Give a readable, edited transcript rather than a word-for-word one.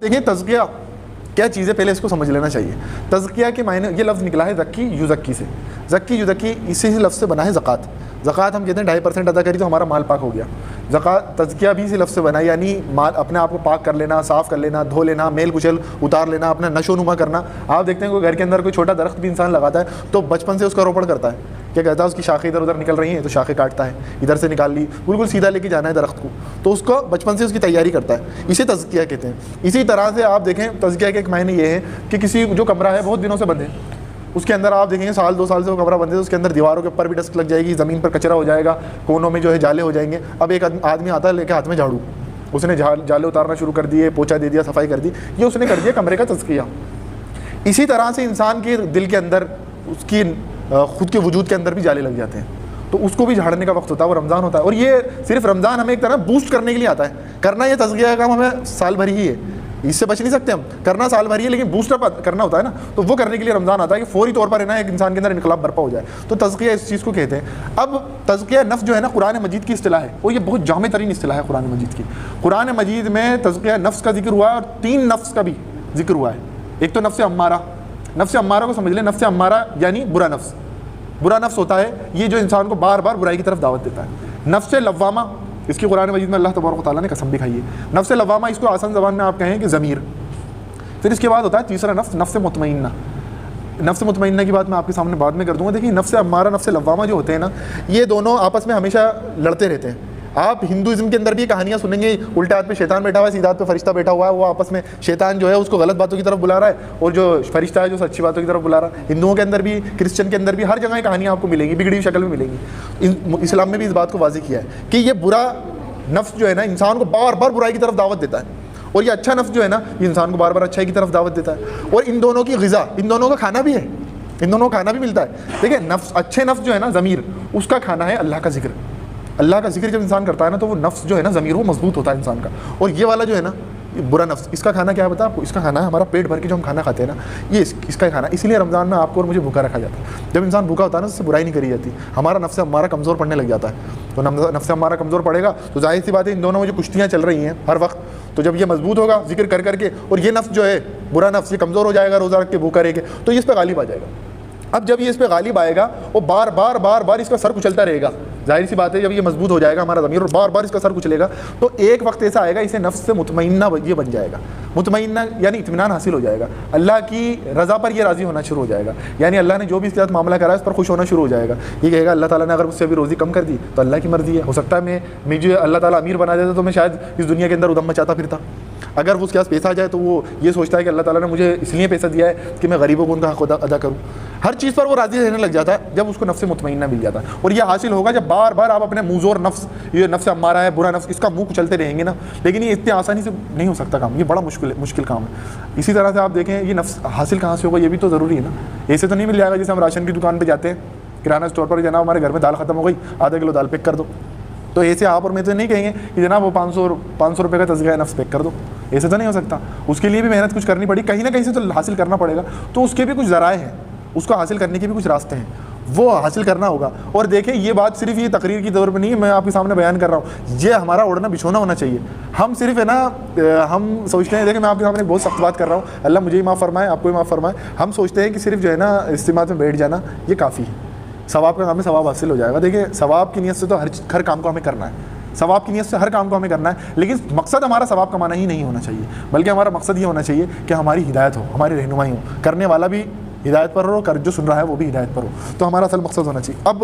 دیکھیں تزکیہ کیا چیز ہے، پہلے اس کو سمجھ لینا چاہیے. تزکیہ کے معنی، یہ لفظ نکلا ہے زکی یزکی سے. زکی یزکی اسی لفظ سے بنا ہے زکوٰۃ. زکوٰۃ ہم کہتے ہیں 2.5% ادا کری تو ہمارا مال پاک ہو گیا. زکوٰۃ تزکیہ بھی اسی لفظ سے بنا ہے، یعنی مال اپنے آپ کو پاک کر لینا، صاف کر لینا، دھو لینا، میل کچل اتار لینا، اپنا نشو نما کرنا. آپ دیکھتے ہیں کوئی گھر کے اندر کوئی چھوٹا درخت بھی انسان لگاتا ہے تو بچپن سے اس کا روپڑ کرتا ہے. کیا کہتا ہے، اس کی شاخیں ادھر ادھر نکل رہی ہیں تو شاخیں کاٹتا ہے، ادھر سے نکال لی، بالکل سیدھا لے کے جانا ہے درخت کو، تو اس کو بچپن سے اس کی تیاری کرتا ہے. اسے تزکیہ کہتے ہیں. اسی طرح سے آپ دیکھیں تزکیہ کے ایک معنی یہ ہے کہ کسی جو کمرہ ہے بہت دنوں سے بند ہے، اس کے اندر آپ دیکھیں گے 1-2 سال سے وہ کمرہ بند ہے، تو اس کے اندر دیواروں کے اوپر بھی ڈسٹ لگ جائے گی، زمین پر کچرا ہو جائے گا، کونوں میں جو ہے جالے ہو جائیں گے. اب ایک آدمی آتا ہے لے کے ہاتھ میں جھاڑو، اس نے جالے اتارنا شروع کر دیے، پوچھا دے دیا، صفائی کر دی. یہ اس نے کر دیا کمرے کا تزکیہ. اسی طرح سے انسان کے دل کے اندر، اس کی خود کے وجود کے اندر بھی جالے لگ جاتے ہیں، تو اس کو بھی جھاڑنے کا وقت ہوتا ہے، وہ رمضان ہوتا ہے. اور یہ صرف رمضان ہمیں ایک طرح بوسٹ کرنے کے لیے آتا ہے. کرنا یہ تزکیہ کا کام ہمیں سال بھر ہی ہے، اس سے بچ نہیں سکتے ہم. کرنا سال بھر ہی ہے، لیکن بوسٹ اپ کرنا ہوتا ہے نا، تو وہ کرنے کے لیے رمضان آتا ہے کہ فوری طور پر ہے نا ایک انسان کے اندر انقلاب برپا ہو جائے. تو تزکیہ اس چیز کو کہتے ہیں. اب تزکیہ نفس جو ہے نا قرآن مجید کی اصطلاح ہے، اور یہ بہت جامع ترین اصطلاح ہے قرآن مجید کی. قرآن مجید میں تزکیہ نفس کا ذکر ہوا ہے، اور 3 نفس کا بھی ذکر ہوا ہے. ایک تو نفس امارہ. نفس امارہ کو سمجھ لیں. نفس امارہ یعنی برا نفس. برا نفس ہوتا ہے یہ جو انسان کو بار بار برائی کی طرف دعوت دیتا ہے. نفس لوامہ، اس کی قرآن مجید میں اللہ تبارک و تعالیٰ نے قسم بھی کھائی ہے. نفس لوامہ، اس کو آسان زبان میں آپ کہیں کہ ضمیر. پھر اس کے بعد ہوتا ہے تیسرا نفس، نفس مطمئنہ. نفس مطمئنہ کی بات میں آپ کے سامنے بعد میں کر دوں گا. دیکھیے نفس امارہ، نفس لوامہ جو ہوتے ہیں نا، یہ دونوں آپس میں ہمیشہ لڑتے رہتے ہیں. آپ ہندوازم کے اندر بھی کہانیاں سنیں گے، الٹے ہاتھ پہ شیطان بیٹھا ہوا ہے، سیدھے ہاتھ پہ فرشتہ بیٹھا ہوا ہے. وہ آپس میں شیطان جو ہے اس کو غلط باتوں کی طرف بلا رہا ہے، اور جو فرشتہ ہے جو اچھی باتوں کی طرف بلا رہا ہے. ہندوؤں کے اندر بھی، کرسچن کے اندر بھی، ہر جگہ کہانیاں آپ کو ملیں گی، بگڑی ہوئی شکل میں ملیں گی. اسلام میں بھی اس بات کو واضح کیا ہے کہ یہ برا نفس جو ہے نا انسان کو بار بار برائی کی طرف دعوت دیتا ہے، اور یہ اچھا نفس جو ہے نا یہ انسان کو بار بار اچھائی کی طرف دعوت دیتا ہے. اور ان دونوں کی غذا، ان دونوں کا کھانا بھی ہے، ان دونوں کا کھانا بھی ملتا ہے. دیکھیں نفس، اچھے نفس جو ہے نا ضمیر، اس کا کھانا ہے اللہ کا ذکر. اللہ کا ذکر جب انسان کرتا ہے نا تو وہ نفس جو ہے نا ضمیر وہ مضبوط ہوتا ہے انسان کا. اور یہ والا جو ہے نا برا نفس، اس کا کھانا کیا ہے بتا آپ کو؟ اس کا کھانا ہے ہمارا پیٹ بھر کے جو ہم کھانا کھاتے ہیں نا، یہ اس کا کھانا. اس لیے رمضان میں آپ کو اور مجھے بھوکا رکھا جاتا ہے. جب انسان بھوکا ہوتا ہے نا اس سے برائی نہیں کری جاتی. ہمارا نفس ہمارا کمزور پڑنے لگ جاتا ہے. تو نفس ہمارا کمزور پڑے گا تو ظاہر سی بات ہے ان دونوں میں جو کشتیاں چل رہی ہیں ہر وقت، تو جب یہ مضبوط ہوگا ذکر کر کر کے، اور یہ نفس جو ہے برا نفس یہ کمزور ہو جائے گا روزہ رکھ کے بھوکا رہ کے، تو یہ اس پہ غالب آ جائے گا. اب جب یہ اس پہ غالب آئے گا وہ بار بار اس کا سر کچلتا رہے گا. ظاہر سی بات ہے جب یہ مضبوط ہو جائے گا ہمارا ضمیر اور بار بار اس کا سر کچلے گا، تو ایک وقت ایسا آئے گا اسے نفس سے مطمئنہ یہ بن جائے گا. مطمئنہ یعنی اطمینان حاصل ہو جائے گا، اللہ کی رضا پر یہ راضی ہونا شروع ہو جائے گا. یعنی اللہ نے جو بھی اس کے ساتھ معاملہ کرا ہے اس پر خوش ہونا شروع ہو جائے گا. یہ کہے گا اللہ تعالیٰ نے اگر مجھ سے ابھی روزی کم کر دی تو اللہ کی مرضی ہے، ہو سکتا ہے مجھے اللہ تعالیٰ امیر بنا دیتا تو میں شاید اس دنیا کے اندر ادم مچاتا پھرتا. اگر اس کے پاس پیسہ آ جائے تو وہ یہ سوچتا ہے کہ اللہ تعالیٰ نے مجھے اس لیے پیسہ دیا ہے کہ میں غریبوں کو ان کا حق ادا کروں. ہر چیز پر وہ راضی رہنے لگ جاتا ہے جب اس کو نفس مطمئنہ مل جاتا ہے. اور یہ حاصل ہوگا جب بار بار آپ اپنے موزور نفس، یہ نفس ہمارا ہے برا نفس، اس کا منہ کچلتے رہیں گے نا. لیکن یہ اتنی آسانی سے نہیں ہو سکتا کام، یہ بڑا مشکل کام ہے. اسی طرح سے آپ دیکھیں یہ نفس حاصل کہاں سے ہوگا یہ بھی تو ضروری ہے نا. ایسے تو نہیں مل جائے گا جیسے ہم راشن کی دکان پہ جاتے ہیں، کرانہ اسٹور پر، جناب ہمارے گھر میں دال ختم ہو گئی، آدھا کلو دال پیک کر دو. تو ایسے آپ اور میں تو نہیں کہیں گے کہ جناب وہ 500 روپے کا تزکیہ نفس پیک کر دو. ایسے تو نہیں ہو سکتا. اس کے لیے بھی محنت کچھ کرنی پڑی، کہیں نہ کہیں سے تو حاصل کرنا پڑے گا. تو اس کے بھی کچھ ذرائع ہیں، اس کو حاصل کرنے کے بھی کچھ راستے ہیں، وہ حاصل کرنا ہوگا. اور دیکھیں یہ بات صرف یہ تقریر کی طور پہ نہیں ہے، میں آپ کے سامنے بیان کر رہا ہوں، یہ ہمارا اوڑھنا بچھونا ہونا چاہیے. ہم صرف ہے نا ہم سوچتے ہیں، دیکھیں میں آپ کے سامنے بہت سخت بات کر رہا ہوں، اللہ مجھے ہی معاف فرمائے، آپ کو ہی معاف فرمائے. ہم سوچتے ہیں کہ صرف جو ہے نا اجتماع میں بیٹھ جانا یہ کافی ہے، ثواب کا کام ہے، ثواب حاصل ہو جائے گا. دیکھیں ثواب کی نیت سے تو ہر کام کو ہمیں کرنا ہے، ثواب کی نیت سے ہر کام کو ہمیں کرنا ہے. لیکن مقصد ہمارا ثواب کمانا ہی نہیں ہونا چاہیے، بلکہ ہمارا مقصد یہ ہونا چاہیے کہ ہماری ہدایت ہو، ہماری رہنمائی ہو، کرنے والا بھی ہدایت پر ہو، جو سن رہا ہے وہ بھی ہدایت پر ہو. تو ہمارا اصل مقصد ہونا چاہیے. اب